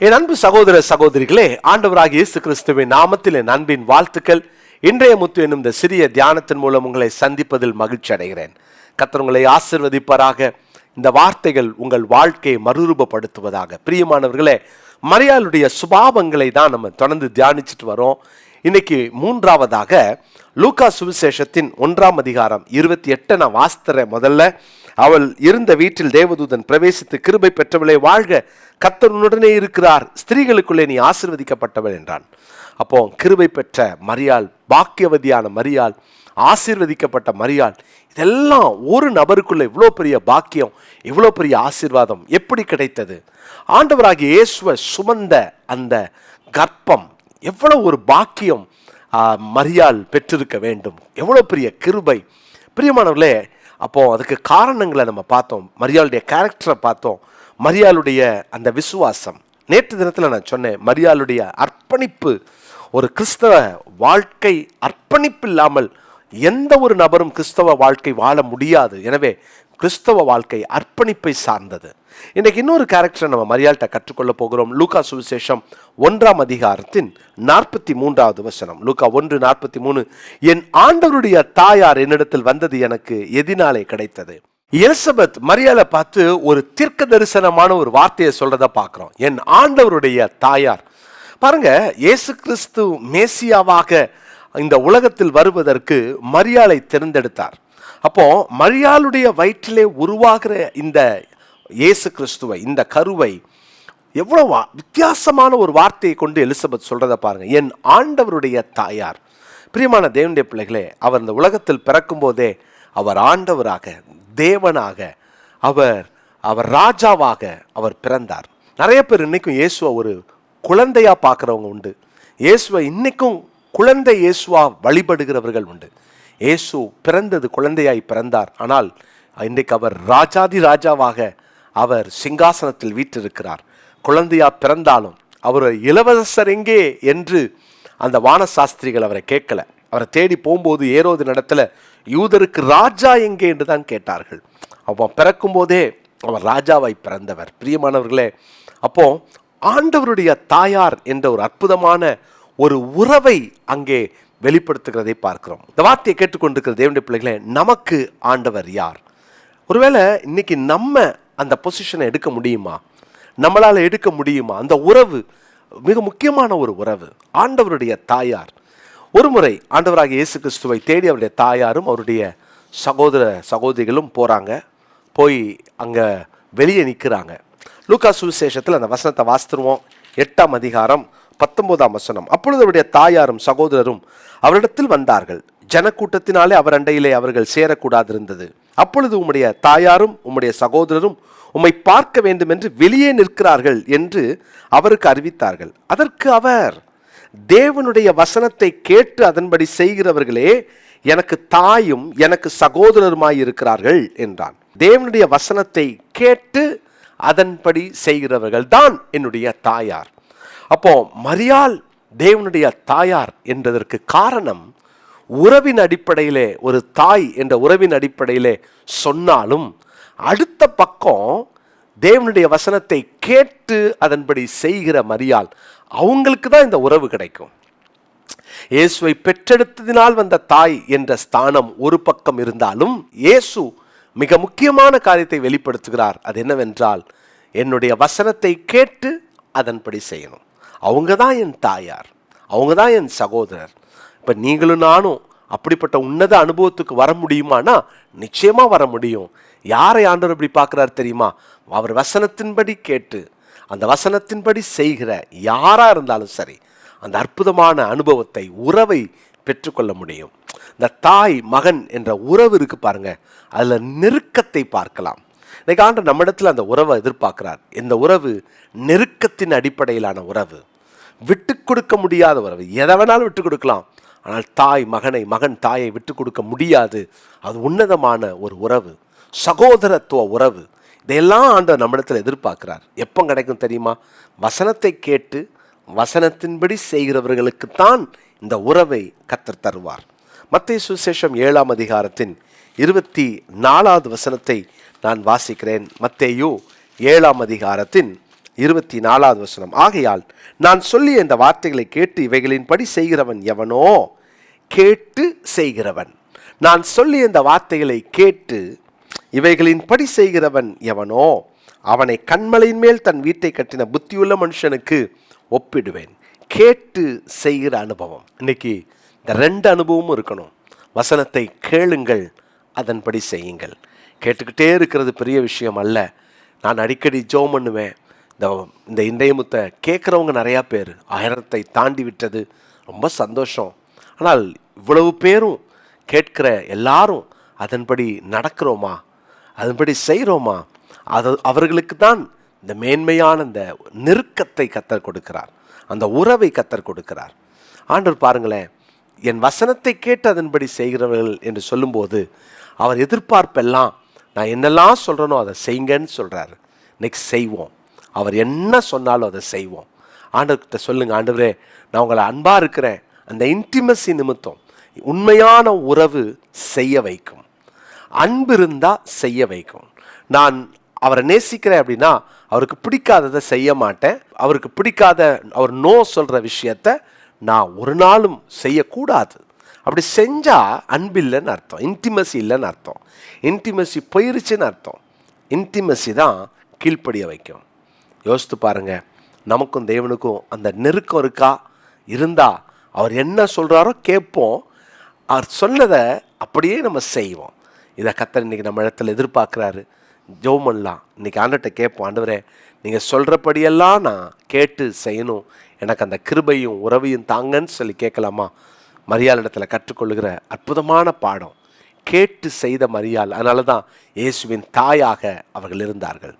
என் அன்பு சகோதர சகோதரிகளே, ஆண்டவராகிய இயேசு கிறிஸ்துவின் நாமத்தில் என் அன்பின் வாழ்த்துக்கள். இன்றைய முத்து என்னும் இந்த சிறிய தியானத்தின் மூலம் உங்களை சந்திப்பதில் மகிழ்ச்சி அடைகிறேன். கர்த்தர் உங்களை ஆசீர்வதிப்பாராக. இந்த வார்த்தைகள் உங்கள் வாழ்க்கையை மறுரூபப்படுத்துவதாக. பிரியமானவர்களே, மரியாளுடைய சுபாவங்களை தான் நம்ம தொடர்ந்து தியானிச்சுட்டு வரோம். இன்னைக்கு மூன்றாவதாக லூக்கா சுவிசேஷத்தின் 1ஆம் அதிகாரம் 28 நான் வாசித்தறேன். முதல்ல, அவள் இருந்த வீட்டில் தேவதூதன் பிரவேசித்து, கிருபை பெற்றவளே வாழ்க, கர்த்தர் உன்னுடனே இருக்கிறார், ஸ்திரீகளுக்குள்ளே நீ ஆசீர்வதிக்கப்பட்டவள் என்றான். அப்போ கிருபை பெற்ற மரியாள், பாக்கியவதியான மரியாள், ஆசீர்வதிக்கப்பட்ட மரியாள், இதெல்லாம் ஒரு நபருக்குள்ள இவ்வளோ பெரிய பாக்கியம், இவ்வளோ பெரிய ஆசீர்வாதம் எப்படி கிடைத்தது? ஆண்டவராகிய இயேசுவை சுமந்த அந்த கர்ப்பம் எவ்வளவு ஒரு பாக்கியம் மரியாள் பெற்றிருக்க வேண்டும், எவ்வளோ பெரிய கிருபை. பிரியமானவர்களே, அப்போ அதுக்கு காரணங்களை நம்ம பார்த்தோம், மரியாளுடைய கேரக்டரை பார்த்தோம், மரியாளுடைய அந்த விசுவாசம். நேற்று தினத்தில் நான் சொன்னேன், மரியாளுடைய அர்ப்பணிப்பு. ஒரு கிறிஸ்தவ வாழ்க்கை அர்ப்பணிப்பு இல்லாமல் எந்த ஒரு நபரும் கிறிஸ்தவ வாழ்க்கை வாழ முடியாது. எனவே கிறிஸ்தவ வாழ்க்கை அர்ப்பணிப்பை சார்ந்தது. இன்னைக்கு இன்னொரு கேரக்டரை நம்ம மரியாள்கிட்ட கற்றுக்கொள்ள போகிறோம். லூக்கா சுவிசேஷம் 1ஆம் அதிகாரத்தின் 43வது வசனம். லூக்கா 1:43. என் ஆண்டவருடைய தாயார் என்னிடத்தில் வந்தது எனக்கு எதினாலே கிடைத்தது. எலிசபெத் மரியாளை பார்த்து ஒரு தீர்க்க தரிசனமான ஒரு வார்த்தையை சொல்றதை பார்க்கிறோம். என் ஆண்டவருடைய தாயார். பாருங்க, இயேசு கிறிஸ்து மேசியாவாக இந்த உலகத்தில் வருவதற்கு மரியாளை தேர்ந்தெடுத்தார். அப்போ மரியாளுடைய வயிற்றிலே உருவாகிற இந்த இயேசு கிறிஸ்துவை, இந்த கருவை எவ்வளவு வித்தியாசமான ஒரு வார்த்தையை கொண்டு எலிசபெத் சொல்றதை பாருங்க, என் ஆண்டவருடைய தாயார். பிரியமான தேவனுடைய பிள்ளைகளே, அவர் இந்த உலகத்தில் பிறக்கும் போதே அவர் ஆண்டவராக, தேவனாக, அவர் ராஜாவாக அவர் பிறந்தார். நிறைய பேர் இன்னைக்கும் இயேசுவை ஒரு குழந்தையா பார்க்குறவங்க உண்டு. இயேசுவை இன்னைக்கும் குழந்தை இயேசுவா வழிபடுகிறவர்கள் உண்டு. இயேசு பிறந்தது குழந்தையாய் பிறந்தார். ஆனால் இன்றைக்கு அவர் ராஜாதி ராஜாவாக அவர் சிங்காசனத்தில் வீற்றிருக்கிறார். குழந்தையா பிறந்தாலும் அவர் இளவரசர் எங்கே என்று அந்த வானசாஸ்திரிகள் அவரை கேட்கல. அவரை தேடி போகும்போது ஏரோது நடத்துல யூதருக்கு ராஜா எங்கே என்று தான் கேட்டார்கள். அப்போ பிறக்கும் போதே அவர் ராஜாவாய் பிறந்தவர். பிரியமானவர்களே, அப்போ ஆண்டவருடைய தாயார் என்ற ஒரு அற்புதமான ஒரு உறவை அங்கே வெளிப்படுத்துகிறதை பார்க்கிறோம். இந்த வார்த்தையை கேட்டுக்கொண்டிருக்கிற தேவனுடைய பிள்ளைகளே, நமக்கு ஆண்டவர் யார்? ஒருவேளை இன்னைக்கு நம்ம அந்த பொசிஷனை எடுக்க முடியுமா? நம்மளால எடுக்க முடியுமா? அந்த உறவு மிக முக்கியமான ஒரு உறவு, ஆண்டவருடைய தாயார். ஒரு முறை ஆண்டவராகிய இயேசு கிறிஸ்துவை தேடி அவருடைய தாயாரும் அவருடைய சகோதர சகோதரிகளும் போறாங்க. போய் அங்க வெளியே நிற்கிறாங்க. லூக்கா சுவிசேஷத்தில் அந்த வசனத்தை வாசித்துருவோம். 8ஆம் அதிகாரம் 19ஆம் வசனம். அப்பொழுது அவருடைய தாயாரும் சகோதரரும் அவரிடத்தில் வந்தார்கள். ஜனக்கூட்டத்தினாலே அவர் அண்டையிலே அவர்கள் சேரக்கூடாதிருந்தது. அப்பொழுது உம்முடைய தாயாரும் உம்முடைய சகோதரரும் உம்மை பார்க்க வேண்டும் என்று வெளியே நிற்கிறார்கள் என்று அவருக்கு அறிவித்தார்கள். அதற்கு அவர், தேவனுடைய வசனத்தை கேட்டு அதன்படி செய்கிறவர்களே எனக்கு தாயும் எனக்கு சகோதரருமாய் இருக்கிறார்கள் என்றான். தேவனுடைய வசனத்தை கேட்டு அதன்படி செய்கிறவர்கள் தான் என்னுடைய தாயார். அப்போ மரியாள் தேவனுடைய தாயார் என்றதற்கு காரணம், உறவின் அடிப்படையிலே ஒரு தாய் என்ற உறவின் அடிப்படையிலே சொன்னாலும், அடுத்த பக்கம் தேவனுடைய வசனத்தை கேட்டு அதன்படி செய்கிற மரியாள், அவங்களுக்கு தான் இந்த உறவு கிடைக்கும். இயேசுவை பெற்றெடுத்ததினால் வந்த தாய் என்ற ஸ்தானம் ஒரு பக்கம் இருந்தாலும், இயேசு மிக முக்கியமான காரியத்தை வெளிப்படுத்துகிறார். அது என்னவென்றால், என்னுடைய வசனத்தை கேட்டு அதன்படி செய்யணும். அவங்க தான் என் தாயார், அவங்க தான் என் சகோதரர். இப்போ நீங்களும் நானும் அப்படிப்பட்ட உன்னத அனுபவத்துக்கு வர முடியுமானா நிச்சயமாக வர முடியும். யாரை ஆண்டவர் இப்படி பார்க்குறாரு தெரியுமா? அவர் வசனத்தின்படி கேட்டு அந்த வசனத்தின்படி செய்கிற யாராக இருந்தாலும் சரி, அந்த அற்புதமான அனுபவத்தை, உறவை பெற்றுக்கொள்ள முடியும். இந்த தாய் மகன் என்ற உறவு இருக்கு பாருங்க, அதில் நெருக்கத்தை பார்க்கலாம். இன்னைக்கு ஆண்டவர் நம்மிடத்தில் அந்த உறவை எதிர்பார்க்கிறார். இந்த உறவு நெருக்கத்தின் அடிப்படையிலான உறவு, விட்டு கொடுக்க முடியாத உறவு. எதை வேணாலும் விட்டு கொடுக்கலாம், ஆனால் தாய் மகனை, மகன் தாயை விட்டு கொடுக்க முடியாது. அது உன்னதமான ஒரு உறவு, சகோதரத்துவ உறவு. இதையெல்லாம் ஆண்டவர் நம்மிடத்தில் எதிர்பார்க்கிறார். எப்போ கிடைக்கும் தெரியுமா? வசனத்தை கேட்டு வசனத்தின்படி செய்கிறவர்களுக்குத்தான் இந்த உறவை கர்த்தர் தருவார். மத்தேயு சுவிசேஷம் 7ஆம் அதிகாரத்தின் 24வது வசனத்தை நான் வாசிக்கிறேன். மத்தேயு 7ஆம் அதிகாரத்தின் 24வது வசனம், ஆகையால் நான் சொல்லிய இந்த வார்த்தைகளை கேட்டு இவைகளின்படி செய்கிறவன் எவனோ, கேட்டு செய்கிறவன், நான் சொல்லிய இந்த வார்த்தைகளை கேட்டு இவைகளின்படி செய்கிறவன் எவனோ அவனை கண்மலையின் மேல் தன் வீட்டை கட்டின புத்தியுள்ள மனுஷனுக்கு ஒப்பிடுவேன். கேட்டு செய்கிற அனுபவம். இன்னைக்கு இந்த 2 அனுபவமும் இருக்கணும். வசனத்தை கேளுங்கள், அதன்படி செய்யுங்கள். கேட்டுக்கிட்டே இருக்கிறது பெரிய விஷயம் அல்ல. நான் அடிக்கடி ஜெபம் பண்ணுவேன். இந்த இன்றைய முத்தை கேட்குறவங்க நிறையா பேர் 1000 தாண்டி விட்டது, ரொம்ப சந்தோஷம். ஆனால் இவ்வளவு பேரும் கேட்கிற எல்லாரும் அதன்படி நடக்கிறோமா, அதன்படி செய்கிறோமா? அவர்களுக்கு தான் இந்த மேன்மையான இந்த நெருக்கத்தை கர்த்தர் கொடுக்கிறார், அந்த உறவை கர்த்தர் கொடுக்கிறார். ஆண்டவர் பாருங்களேன், என் வசனத்தை கேட்டு அதன்படி செய்கிறவர்கள் என்று சொல்லும்போது அவர் எதிர்பார்ப்பெல்லாம் நான் என்னெல்லாம் சொல்கிறேனோ அதை செய்யுங்கன்னு சொல்கிறாரு. இன்னைக்கு செய்வோம். அவர் என்ன சொன்னாலும் அதை செய்வோம். ஆண்டவர்கிட்ட சொல்லுங்க, ஆண்டவரே நான் உங்களை அன்பாக இருக்கிறேன். அந்த இன்டிமசி நிமித்தம் உண்மையான உறவு செய்ய வைக்கும். அன்பு இருந்தால் செய்ய வைக்கும். நான் அவரை நேசிக்கிறேன் அப்படின்னா அவருக்கு பிடிக்காததை செய்ய மாட்டேன். அவருக்கு பிடிக்காத, அவர் நோ சொல்கிற விஷயத்த நான் ஒரு நாளும் செய்யக்கூடாது. அப்படி செஞ்சால் அன்பு இல்லைன்னு அர்த்தம், இன்டிமசி இல்லைன்னு அர்த்தம். இன்டிமசி போயிருச்சுன்னு அர்த்தம். இன்டிமசி தான் கீழ்ப்படிய வைக்கும். யோசித்து பாருங்கள், நமக்கும் தேவனுக்கும் அந்த நெருக்கம் இருக்கா? இருந்தால் அவர் என்ன சொல்கிறாரோ கேட்போம், அவர் சொன்னதை அப்படியே நம்ம செய்வோம். இதை கர்த்தர் இன்றைக்கி நம்ம இடத்துல எதிர்பார்க்குறாரு. ஜெபம் பண்ணலாம். இன்றைக்கி ஆண்டவர்கிட்ட கேட்போம், ஆண்டவரே நீங்கள் சொல்கிறபடியெல்லாம் நான் கேட்டு செய்யணும், எனக்கு அந்த கிருபையும் உறவையும் தாங்கன்னு சொல்லி கேட்கலாமா? மரியாள் இடத்துல கற்றுக்கொள்ளுகிற அற்புதமான பாடம் கேட்டு செய்த மரியாள். அதனால தான் இயேசுவின் தாயாக அவர்கள் இருந்தார்கள்.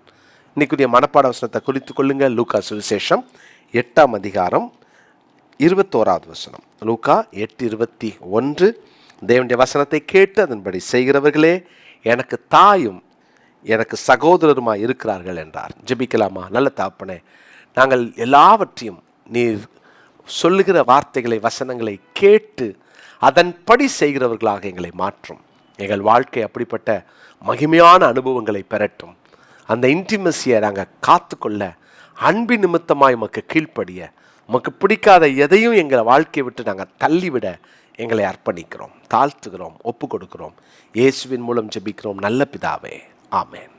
இன்னைக்குரிய மனப்பாட வசனத்தை குறித்து கொள்ளுங்கள். லூக்கா சுவிசேஷம் 8ஆம் அதிகாரம் 21வது வசனம். லூக்கா 8:21. தேவனுடைய வசனத்தை கேட்டு அதன்படி செய்கிறவர்களே எனக்கு தாயும் எனக்கு சகோதரருமாய் இருக்கிறார்கள் என்றார். ஜெபிக்கலாமா? நல்ல தகப்பனே, நாங்கள் எல்லாவற்றையும் நீர் சொல்லுகிற வார்த்தைகளை, வசனங்களை கேட்டு அதன்படி செய்கிறவர்களாக எங்களை மாற்றும். எங்கள் வாழ்க்கை அப்படிப்பட்ட மகிமையான அனுபவங்களை பெறட்டும். அந்த இன்டிமசியை நாங்கள் காத்துக்கொள்ள, அன்பின் நிமித்தமாய் உமக்கு கீழ்ப்படிய, உமக்கு பிடிக்காத எதையும் எங்கள் வாழ்க்கையை விட்டு நாங்கள் தள்ளிவிட எங்களை அர்ப்பணிக்கிறோம், தாழ்த்துகிறோம், ஒப்பு கொடுக்கிறோம். இயேசுவின் மூலம் ஜெபிக்கிறோம் நல்ல பிதாவே, ஆமென்.